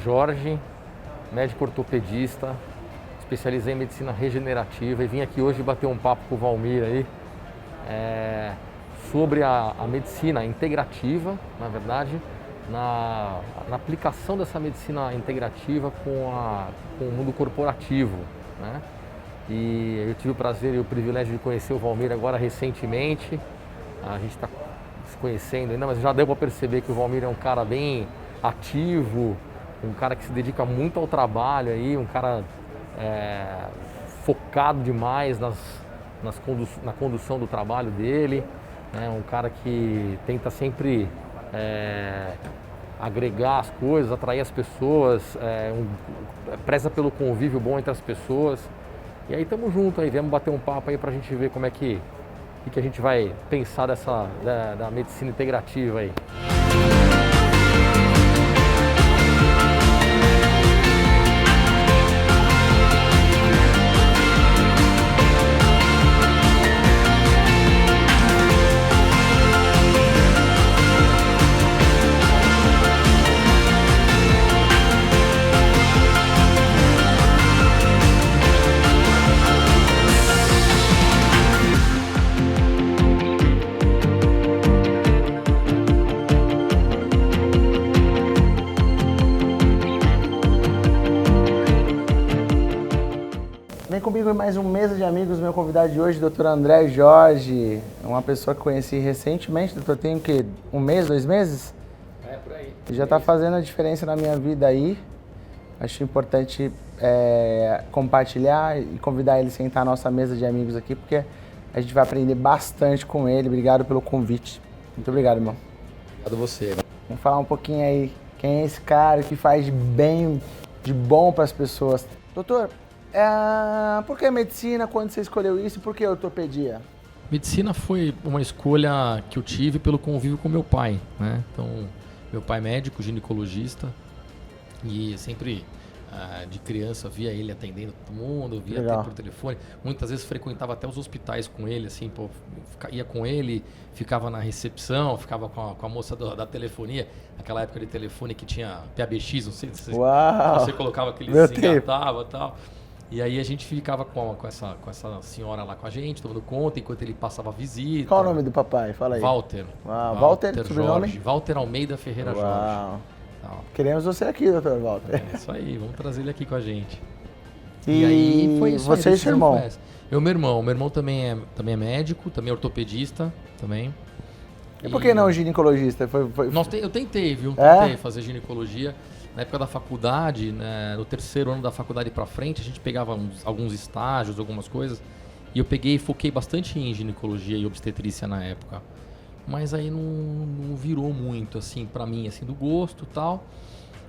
Jorge, médico ortopedista, especializei em medicina regenerativa e vim aqui hoje bater um papo com o Valmir aí sobre a medicina integrativa, na verdade, na aplicação dessa medicina integrativa com o mundo corporativo, né? E eu tive o prazer e o privilégio de conhecer o Valmir agora recentemente. A gente está se conhecendo ainda, mas já deu para perceber que o Valmir é um cara bem ativo, um cara que se dedica muito ao trabalho aí, um cara focado demais na condução do trabalho dele, né? Um cara que tenta sempre agregar as coisas, atrair as pessoas, preza pelo convívio bom entre as pessoas. E aí estamos juntos aí, viemos bater um papo aí pra gente ver como é que a gente vai pensar da medicina integrativa aí. Vem comigo em mais um Mesa de Amigos, meu convidado de hoje, Dr. André Jorge, uma pessoa que conheci recentemente, doutor, tem o quê? Um mês, 2 meses? Por aí. E já está fazendo a diferença na minha vida aí. Acho importante compartilhar e convidar ele a sentar à nossa mesa de amigos aqui, porque a gente vai aprender bastante com ele. Obrigado pelo convite. Muito obrigado, irmão. Obrigado a você. Vamos falar um pouquinho aí, quem é esse cara que faz de bom para as pessoas. Doutor, por que medicina, quando você escolheu isso, e por que ortopedia? Medicina foi uma escolha que eu tive pelo convívio com meu pai, né? Então, meu pai é médico, ginecologista, e sempre de criança via ele atendendo todo mundo, via até por telefone. Muitas vezes frequentava até os hospitais com ele, assim, pô, ia com ele, ficava na recepção, ficava com a moça da telefonia, aquela época de telefone que tinha PABX, não sei se você colocava aquele engatava e tal. E aí a gente ficava com essa senhora lá com a gente, tomando conta, enquanto ele passava a visita. Qual o nome do papai? Fala aí. Walter. Walter, sobrenome? Jorge. Walter Almeida Ferreira Jorge. Queremos você aqui, doutor Walter. É isso aí, vamos trazer ele aqui com a gente. E aí foi isso. Você e seu irmão? Meu irmão também é médico, também é ortopedista, também. E por que não ginecologista? Eu tentei, viu? Tentei fazer ginecologia. Na época da faculdade, né, no 3º ano da faculdade pra frente, a gente pegava alguns estágios, algumas coisas. E eu foquei bastante em ginecologia e obstetrícia na época. Mas aí não virou muito, assim, pra mim, assim, do gosto e tal.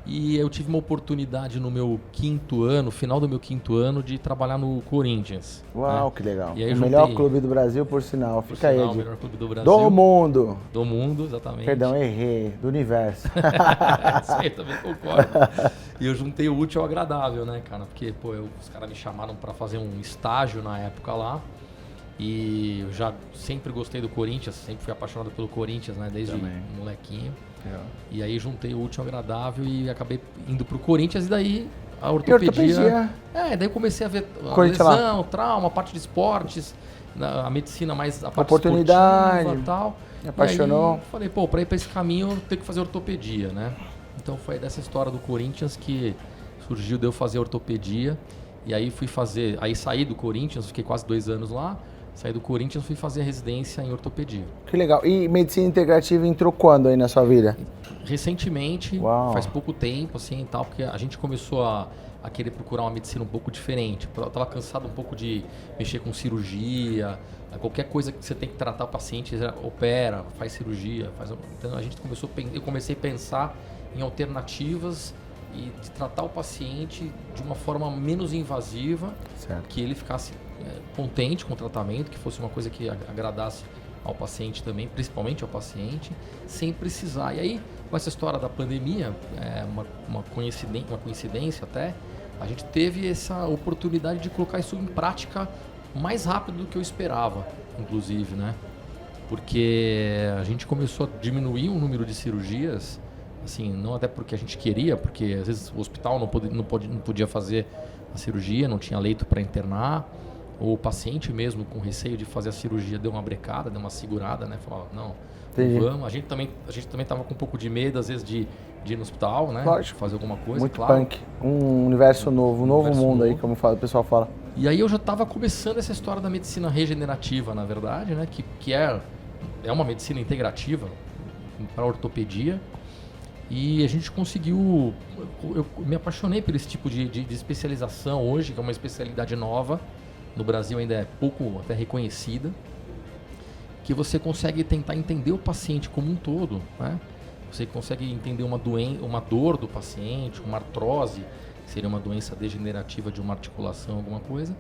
E eu tive uma oportunidade no meu 5º ano, final do meu 5º ano, de trabalhar no Corinthians. Uau, que legal. E aí o melhor clube do Brasil, por sinal. Fica aí, o melhor clube do Brasil. Do mundo. Do mundo, exatamente. Perdão, errei. Do universo. Isso aí, também concordo. E eu juntei o útil ao agradável, né, cara? Porque, pô, os caras me chamaram pra fazer um estágio na época lá. E eu já sempre gostei do Corinthians, sempre fui apaixonado pelo Corinthians, né? Desde molequinho. E aí juntei o útil ao agradável e acabei indo pro Corinthians e daí a ortopedia. Daí eu comecei a ver a lesão, trauma, a parte de esportes, a medicina mais a parte oportunidade esportiva e tal. Me apaixonou. E aí falei, pô, pra ir pra esse caminho eu tenho que fazer ortopedia, né? Então foi dessa história do Corinthians que surgiu de eu fazer ortopedia. E aí saí do Corinthians, fiquei quase 2 anos lá. Saí do Corinthians e fui fazer a residência em ortopedia. Que legal. E medicina integrativa entrou quando aí na sua vida? Recentemente, Uau. Faz pouco tempo, assim, e tal, porque a gente começou a querer procurar uma medicina um pouco diferente. Eu estava cansado um pouco de mexer com cirurgia, qualquer coisa que você tem que tratar o paciente, opera, faz cirurgia. Então eu comecei a pensar em alternativas e de tratar o paciente de uma forma menos invasiva, que ele ficasse contente com o tratamento, que fosse uma coisa que agradasse ao paciente também, principalmente ao paciente, sem precisar. E aí, com essa história da pandemia, uma coincidência até, a gente teve essa oportunidade de colocar isso em prática mais rápido do que eu esperava, inclusive, né? Porque a gente começou a diminuir o número de cirurgias assim, não até porque a gente queria, porque às vezes o hospital não podia fazer a cirurgia, não tinha leito para internar, ou o paciente mesmo com receio de fazer a cirurgia deu uma brecada, deu uma segurada, né? Falava, não, vamos. A gente também estava com um pouco de medo, às vezes, de ir no hospital, né? Lógico. Fazer alguma coisa, Muito claro. punk. Um universo novo, um novo mundo aí, como o pessoal fala. E aí eu já estava começando essa história da medicina regenerativa, na verdade, né? Que é uma medicina integrativa para ortopedia. E a gente conseguiu... Eu me apaixonei por esse tipo de especialização hoje, que é uma especialidade nova. No Brasil ainda é pouco até reconhecida. Que você consegue tentar entender o paciente como um todo, né? Você consegue entender uma dor do paciente, uma artrose, que seria uma doença degenerativa de uma articulação, alguma coisa,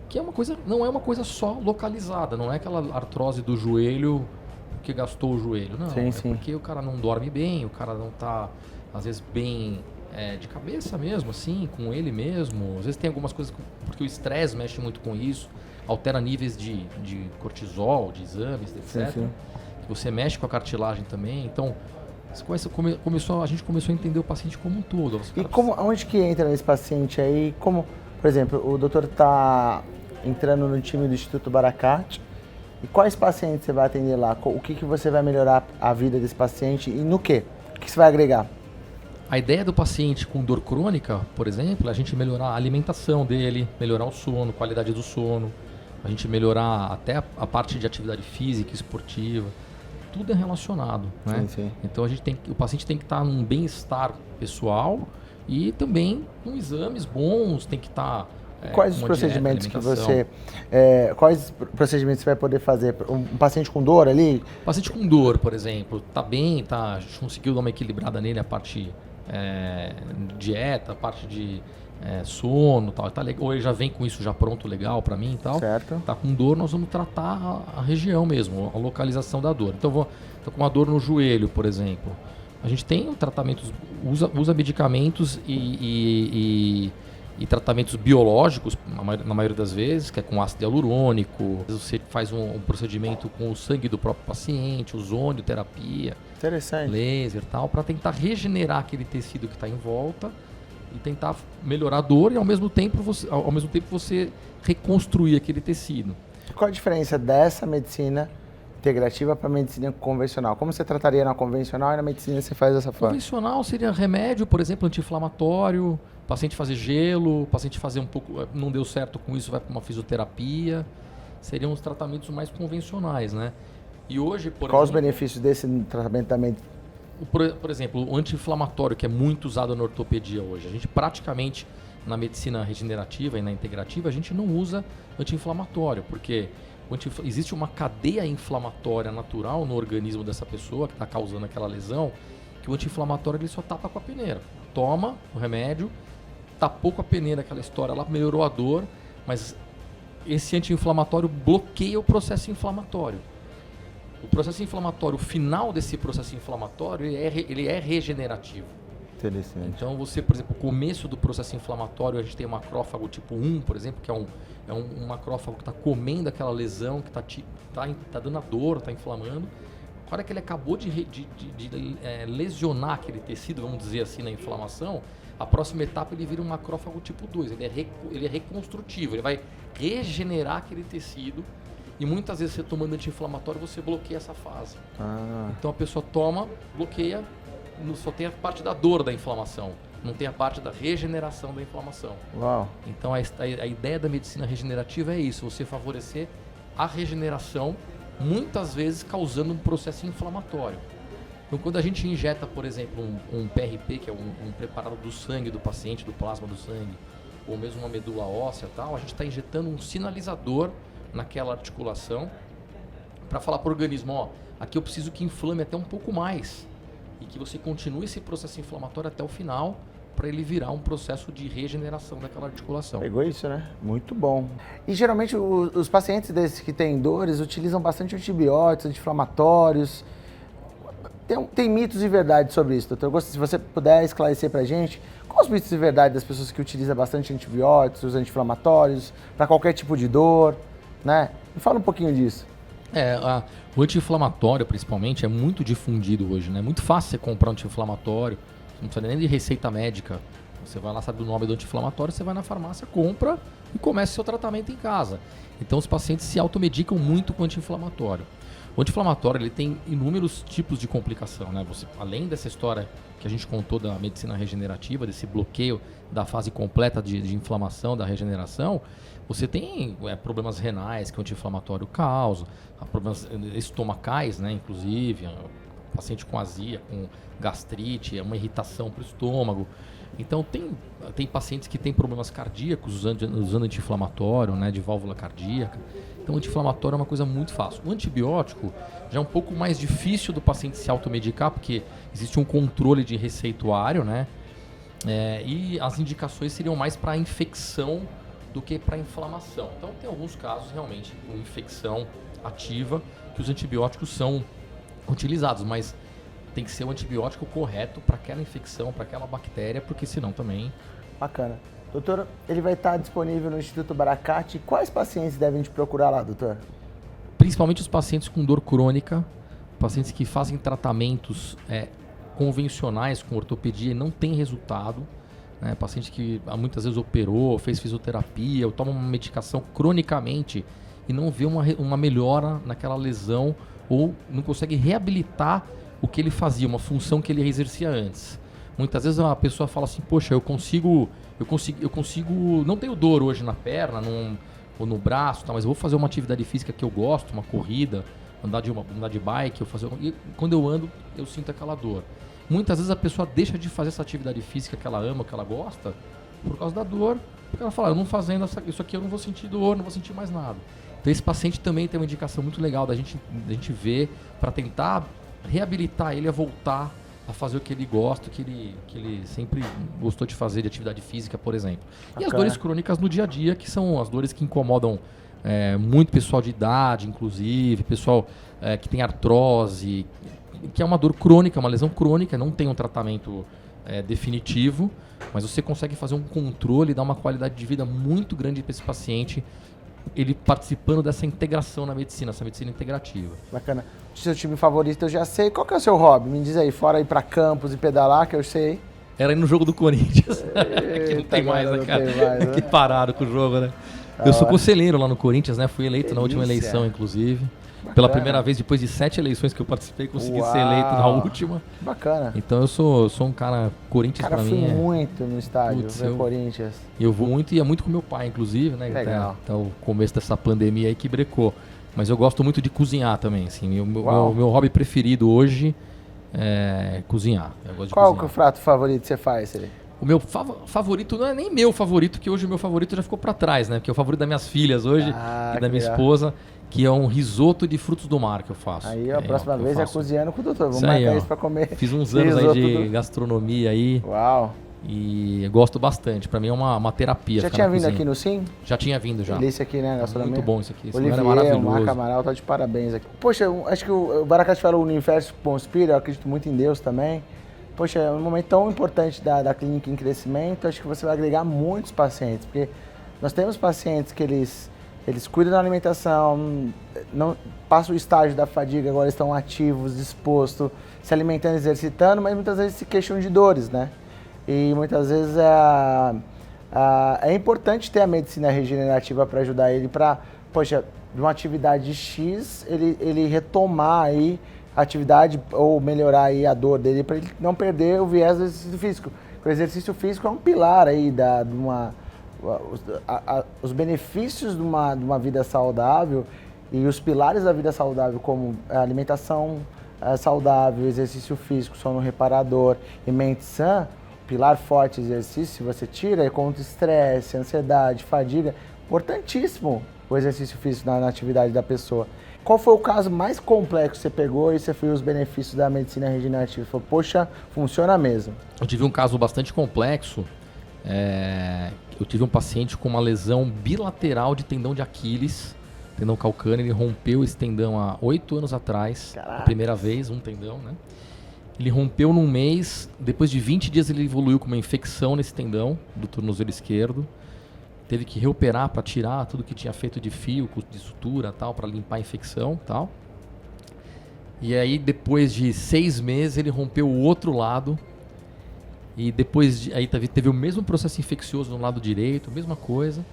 que não é uma coisa só localizada, não é aquela artrose do joelho que gastou o joelho, não. Sim. Porque o cara não dorme bem, o cara não está, às vezes, bem de cabeça mesmo, assim, com ele mesmo. Às vezes tem algumas coisas, porque o estresse mexe muito com isso, altera níveis de cortisol, de exames, etc. Sim. Você mexe com a cartilagem também, então a gente começou a entender o paciente como um todo. E onde que entra nesse paciente aí? Como, por exemplo, o doutor está entrando no time do Instituto Barakat, e quais pacientes você vai atender lá? O que você vai melhorar a vida desse paciente e no quê? O que você vai agregar? A ideia do paciente com dor crônica, por exemplo, é a gente melhorar a alimentação dele, melhorar o sono, qualidade do sono, a gente melhorar até a parte de atividade física, esportiva. Tudo é relacionado, né? Sim. Então o paciente tem que estar num bem-estar pessoal e também com exames bons, tem que estar quais os procedimentos que quais procedimentos você vai poder fazer? Um paciente com dor ali? Paciente com dor, por exemplo, a gente conseguiu dar uma equilibrada nele, a parte dieta, a parte de sono, tal, tá legal. Ou ele já vem com isso já pronto, legal para mim e tal. Certo. Tá com dor, nós vamos tratar a região mesmo, a localização da dor. Então, tô com uma dor no joelho, por exemplo. A gente tem tratamentos, usa medicamentos e tratamentos biológicos, na maioria das vezes, que é com ácido hialurônico. Você faz um procedimento com o sangue do próprio paciente, ozonioterapia, interessante, laser e tal, para tentar regenerar aquele tecido que está em volta e tentar melhorar a dor e ao mesmo tempo você reconstruir aquele tecido. Qual a diferença dessa medicina integrativa para a medicina convencional? Como você trataria na convencional e na medicina você faz dessa forma? Convencional seria remédio, por exemplo, anti-inflamatório, paciente fazer gelo, paciente fazer um pouco, não deu certo com isso, vai para uma fisioterapia. Seriam os tratamentos mais convencionais, né? E hoje, quais os benefícios desse tratamento também? Por exemplo, o anti-inflamatório, que é muito usado na ortopedia hoje. A gente praticamente, na medicina regenerativa e na integrativa, a gente não usa anti-inflamatório, porque existe uma cadeia inflamatória natural no organismo dessa pessoa que está causando aquela lesão, que o anti-inflamatório ele só tapa com a peneira. Toma o remédio, tapou com a peneira aquela história, ela melhorou a dor, mas esse anti-inflamatório bloqueia o processo inflamatório. O processo inflamatório, o final desse processo inflamatório, ele é regenerativo. Interessante. Então você, por exemplo, o começo do processo inflamatório, a gente tem um macrófago tipo 1, por exemplo, que é um macrófago que está comendo aquela lesão, que está dando a dor, está inflamando. A hora que ele acabou de lesionar aquele tecido, vamos dizer assim, na inflamação, a próxima etapa ele vira um macrófago tipo 2, ele é reconstrutivo, ele vai regenerar aquele tecido. E muitas vezes você tomando anti-inflamatório, você bloqueia essa fase. Então a pessoa toma, bloqueia, só tem a parte da dor da inflamação, não tem a parte da regeneração da inflamação. Uau. Então a ideia da medicina regenerativa é isso, você favorecer a regeneração, muitas vezes causando um processo inflamatório. Então quando a gente injeta, por exemplo, um PRP, que é um preparado do sangue do paciente, do plasma do sangue, ou mesmo uma medula óssea e tal, a gente está injetando um sinalizador naquela articulação para falar para o organismo, aqui eu preciso que inflame até um pouco mais e que você continue esse processo inflamatório até o final para ele virar um processo de regeneração daquela articulação. Pegou isso, né? Muito bom. E geralmente os pacientes desses que têm dores utilizam bastante antibióticos, anti-inflamatórios. Tem mitos de verdade sobre isso, doutor? Se você puder esclarecer para a gente, quais os mitos de verdade das pessoas que utilizam bastante antibióticos, anti-inflamatórios, para qualquer tipo de dor, né? Me fala um pouquinho disso. O anti-inflamatório, principalmente, é muito difundido hoje, né? É muito fácil você comprar um anti-inflamatório, você não precisa nem de receita médica. Você vai lá, sabe o nome do anti-inflamatório, você vai na farmácia, compra e começa o seu tratamento em casa. Então, os pacientes se automedicam muito com anti-inflamatório. O anti-inflamatório, ele tem inúmeros tipos de complicação, né? Você, além dessa história que a gente contou da medicina regenerativa, desse bloqueio da fase completa de inflamação, da regeneração, você tem problemas renais que o anti-inflamatório causa, problemas estomacais, né? Inclusive, paciente com azia, com gastrite, uma irritação para o estômago. Então, tem pacientes que têm problemas cardíacos usando anti-inflamatório, né, de válvula cardíaca. Então, o anti-inflamatório é uma coisa muito fácil. O antibiótico já é um pouco mais difícil do paciente se automedicar, porque existe um controle de receituário, né? E as indicações seriam mais para infecção do que para inflamação. Então, tem alguns casos realmente com infecção ativa que os antibióticos são utilizados, mas tem que ser o antibiótico correto para aquela infecção, para aquela bactéria, porque senão também... Bacana. Doutor, ele vai estar disponível no Instituto Baracate. Quais pacientes devem te procurar lá, doutor? Principalmente os pacientes com dor crônica, pacientes que fazem tratamentos convencionais com ortopedia e não tem resultado, né? Paciente que muitas vezes operou, fez fisioterapia, ou toma uma medicação cronicamente e não vê uma melhora naquela lesão ou não consegue reabilitar o que ele fazia, uma função que ele exercia antes. Muitas vezes a pessoa fala assim, poxa, eu consigo, não tenho dor hoje na perna ou no braço, tá, mas eu vou fazer uma atividade física que eu gosto, uma corrida, andar de bike, e quando eu ando, eu sinto aquela dor. Muitas vezes a pessoa deixa de fazer essa atividade física que ela ama, que ela gosta, por causa da dor, porque ela fala, eu não fazendo isso aqui eu não vou sentir dor, não vou sentir mais nada. Então esse paciente também tem uma indicação muito legal da gente ver para tentar reabilitar ele a voltar a fazer o que ele gosta, que ele sempre gostou de fazer, de atividade física, por exemplo. E as dores crônicas no dia a dia, que são as dores que incomodam muito pessoal de idade, inclusive, pessoal que tem artrose, que é uma dor crônica, uma lesão crônica, não tem um tratamento definitivo, mas você consegue fazer um controle e dar uma qualidade de vida muito grande para esse paciente, ele participando dessa integração na medicina, essa medicina integrativa. Bacana. O seu time favorito eu já sei. Qual que é o seu hobby? Me diz aí, fora ir para campos e pedalar, que eu sei. Era ir no jogo do Corinthians. Que não tem mais, né, cara? Que pararam com o jogo, né? Eu sou conselheiro lá no Corinthians, né? Fui eleito na última eleição, inclusive. Bacana. Pela primeira vez, depois de 7 eleições que eu participei, consegui ser eleito na última. Bacana. Então eu sou um cara, Corinthians pra mim fui muito no estádio, Corinthians. Eu vou muito e ia muito com meu pai, inclusive, né? Legal. Até o começo dessa pandemia aí que brecou. Mas eu gosto muito de cozinhar também, assim. Meu hobby preferido hoje é cozinhar. Eu gosto de Qual cozinhar. Que é o prato favorito que você faz, ele? O meu favorito não é nem meu favorito, que hoje o meu favorito já ficou pra trás, né? Porque é o favorito das minhas filhas hoje e da minha esposa, que é um risoto de frutos do mar que eu faço. Aí a próxima vez é cozinhando com o doutor. Vamos marcar isso pra comer. Fiz uns anos aí de gastronomia aí. Uau! E gosto bastante. Pra mim é uma terapia. Já tinha vindo aqui no Sim? Já tinha vindo, já. Delícia aqui, né? Gastronomia. Muito bom isso aqui. Olivier, é maravilhoso. O Marco Amaral tá de parabéns aqui. Poxa, acho que o Baracate falou o universo conspira, eu acredito muito em Deus também. Poxa, é um momento tão importante da clínica em crescimento, acho que você vai agregar muitos pacientes, porque nós temos pacientes que eles cuidam da alimentação, não passam o estágio da fadiga, agora estão ativos, dispostos, se alimentando, exercitando, mas muitas vezes se queixam de dores, né? E muitas vezes é importante ter a medicina regenerativa para ajudar ele para, poxa, de uma atividade X, ele retomar aí a atividade ou melhorar aí a dor dele para ele não perder o viés do exercício físico. O exercício físico é um pilar aí os benefícios de uma vida saudável e os pilares da vida saudável, como a alimentação saudável, exercício físico, sono reparador e mente sã. Pilar forte exercício, se você tira, é contra estresse, ansiedade, fadiga. Importantíssimo o exercício físico na atividade da pessoa. Qual foi o caso mais complexo que você pegou e você viu os benefícios da medicina regenerativa? Você falou, poxa, funciona mesmo. Eu tive um caso bastante complexo. Eu tive um paciente com uma lesão bilateral de tendão de Aquiles, tendão calcâneo. Ele rompeu esse tendão há 8 anos atrás. Caraca. A primeira vez, um tendão, né? Ele rompeu num mês, depois de 20 dias ele evoluiu com uma infecção nesse tendão do tornozelo esquerdo. teve que reoperar para tirar tudo que tinha feito de fio, de sutura, tal, para limpar a infecção, tal. E aí depois de 6 meses ele rompeu o outro lado. E depois aí teve o mesmo processo infeccioso no lado direito, mesma coisa.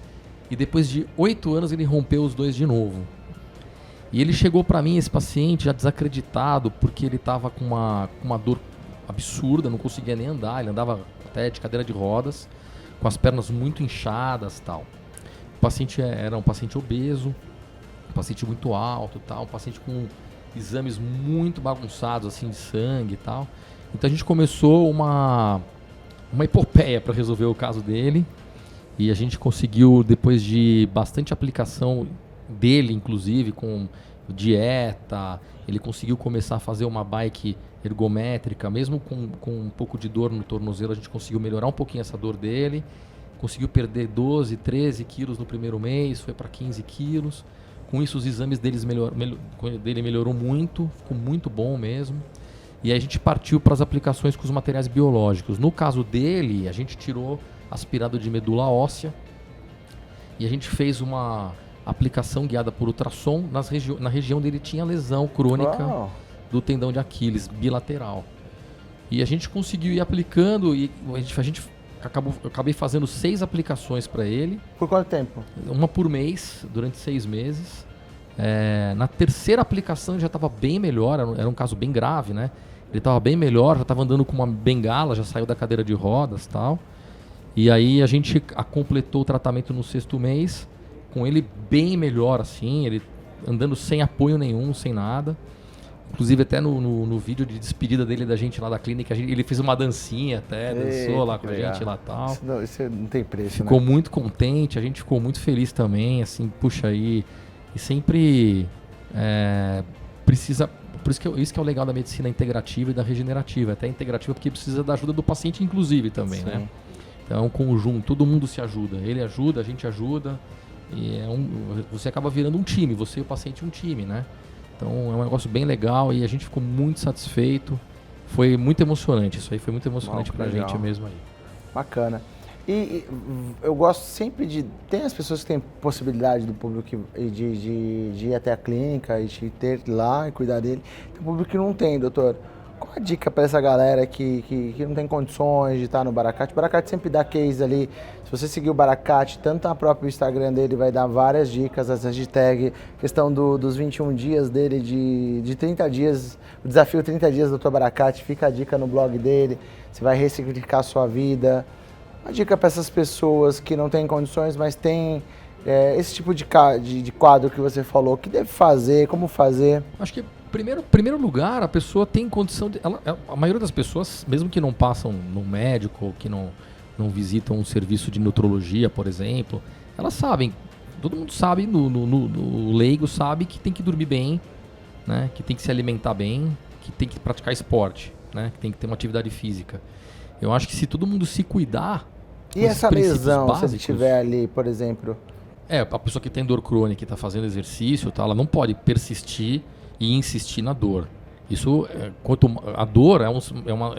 E depois de 8 anos ele rompeu os dois de novo. E ele chegou para mim, esse paciente, já desacreditado, porque ele estava com uma dor absurda, não conseguia nem andar, ele andava até de cadeira de rodas, com as pernas muito inchadas e tal. O paciente era um paciente obeso, um paciente muito alto e tal, um paciente com exames muito bagunçados assim de sangue e tal. Então a gente começou uma epopeia para resolver o caso dele, e a gente conseguiu, depois de bastante aplicação dele, inclusive com dieta, ele conseguiu começar a fazer uma bike ergométrica, mesmo com um pouco de dor no tornozelo, a gente conseguiu melhorar um pouquinho essa dor dele, conseguiu perder 12, 13 quilos no primeiro mês, foi para 15 quilos. Com isso os exames dele melhorou muito, ficou muito bom mesmo. E aí a gente partiu para as aplicações com os materiais biológicos. No caso dele, a gente tirou aspirado de medula óssea e a gente fez uma aplicação guiada por ultrassom na região dele tinha lesão crônica do tendão de Aquiles bilateral. E a gente conseguiu ir aplicando e eu acabei fazendo 6 aplicações para ele. Por quanto tempo? Uma por mês, durante 6 meses. Na terceira aplicação ele já estava bem melhor, era um caso bem grave, né? Ele estava bem melhor, já estava andando com uma bengala, já saiu da cadeira de rodas e tal. E aí a gente completou o tratamento no 6º mês, com ele bem melhor assim, ele andando sem apoio nenhum, sem nada. Inclusive até no vídeo de despedida dele da gente lá da clínica, ele fez uma dancinha até, dançou lá com a gente lá e tal. Isso não tem preço, ficou né? muito contente, a gente ficou muito feliz também, assim, puxa aí. E sempre precisa... Isso que é o legal da medicina integrativa e da regenerativa. Até integrativa porque precisa da ajuda do paciente, inclusive, também, sim, né? Então é um conjunto, todo mundo se ajuda. Ele ajuda, a gente ajuda. E você acaba virando um time, você e o paciente um time, né? Então é um negócio bem legal e a gente ficou muito satisfeito. Foi muito emocionante, isso aí foi muito emocionante pra gente mesmo aí. Bacana. E eu gosto sempre de... Tem as pessoas que têm possibilidade do público de ir até a clínica e de ter lá e cuidar dele. Tem público que não tem, doutor. Qual a dica para essa galera que não tem condições de estar no Baracate? O Baracate sempre dá case ali. Se você seguir o Baracate, tanto no próprio Instagram dele, vai dar várias dicas, as hashtags, questão dos 21 dias dele, de 30 dias, o desafio 30 dias do Dr. Baracate, fica a dica no blog dele, você vai ressignificar a sua vida. Uma dica para essas pessoas que não têm condições, mas têm esse tipo de quadro que você falou, o que deve fazer, como fazer? Acho que primeiro lugar, a pessoa tem condição de... a maioria das pessoas, mesmo que não passam no médico, ou que não visitam um serviço de nutrologia, por exemplo, elas sabem, todo mundo sabe, no leigo sabe que tem que dormir bem, né? Que tem que se alimentar bem, que tem que praticar esporte, né? Que tem que ter uma atividade física. Eu acho que se todo mundo se cuidar... E essa lesão, básicos, se ele tiver ali, por exemplo... A pessoa que tem dor crônica e está fazendo exercício, tá, ela não pode persistir e insistir na dor. Isso, a dor é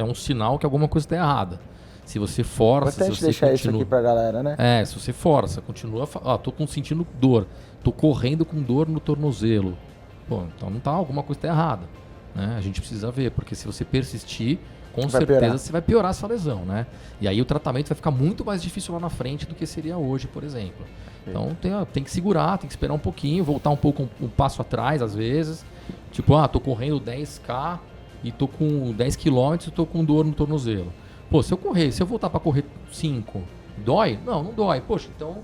um sinal que alguma coisa está errada. Se você força... Importante deixar isso aqui pra galera, né? Se você força, continua... tô sentindo dor, tô correndo com dor no tornozelo. Pô, então alguma coisa está errada. Né? A gente precisa ver, porque se você persistir... Com certeza você vai piorar essa lesão, né? E aí o tratamento vai ficar muito mais difícil lá na frente do que seria hoje, por exemplo. Então tem que segurar, tem que esperar um pouquinho, voltar um pouco um passo atrás às vezes. Tipo, tô correndo 10K e tô com 10 km e tô com dor no tornozelo. Pô, se eu voltar para correr 5, dói? Não dói. Poxa, então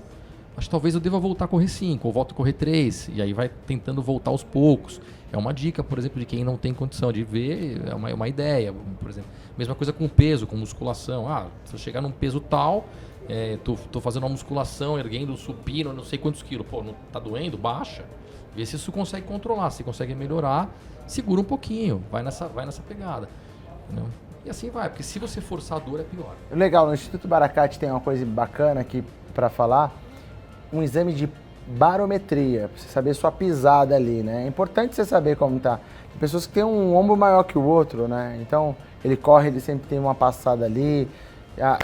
acho que talvez eu deva voltar a correr 5 ou volto a correr 3. E aí vai tentando voltar aos poucos. É uma dica, por exemplo, de quem não tem condição de ver, é uma ideia, por exemplo. Mesma coisa com peso, com musculação. Se eu chegar num peso tal, tô fazendo uma musculação, erguendo supino, não sei quantos quilos. Pô, não tá doendo? Baixa. Vê se isso consegue controlar, se consegue melhorar, segura um pouquinho, vai nessa pegada. Entendeu? E assim vai, porque se você forçar a dor é pior. Legal, no Instituto Baracate tem uma coisa bacana aqui para falar, um exame de barometria, pra você saber sua pisada ali, né? É importante você saber como tá. Tem pessoas que têm um ombro maior que o outro, né? Então, ele corre, ele sempre tem uma passada ali.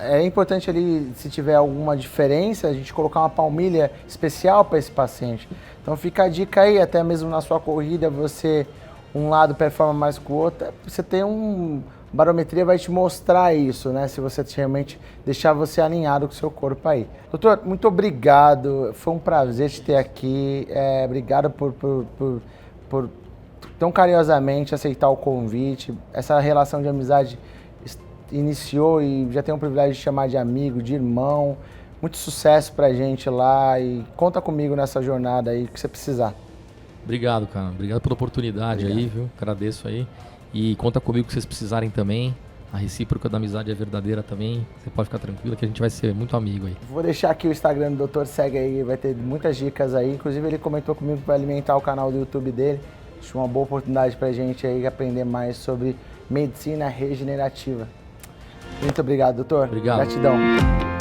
É importante ali, se tiver alguma diferença, a gente colocar uma palmilha especial para esse paciente. Então fica a dica aí, até mesmo na sua corrida, você, um lado performa mais que o outro, você tem barometria vai te mostrar isso, né? Se você realmente deixar você alinhado com o seu corpo aí. Doutor, muito obrigado, foi um prazer te ter aqui, obrigado por tão carinhosamente aceitar o convite, essa relação de amizade iniciou e já tenho o privilégio de chamar de amigo, de irmão. Muito sucesso pra gente lá e conta comigo nessa jornada aí que você precisar. Obrigado, cara. Obrigado pela oportunidade aí, viu? Agradeço aí. E conta comigo que vocês precisarem também. A recíproca da amizade é verdadeira também. Você pode ficar tranquilo que a gente vai ser muito amigo aí. Vou deixar aqui o Instagram do doutor, segue aí, vai ter muitas dicas aí. Inclusive ele comentou comigo para alimentar o canal do YouTube dele. Acho uma boa oportunidade pra gente aí aprender mais sobre medicina regenerativa. Muito obrigado, doutor. Obrigado. Gratidão.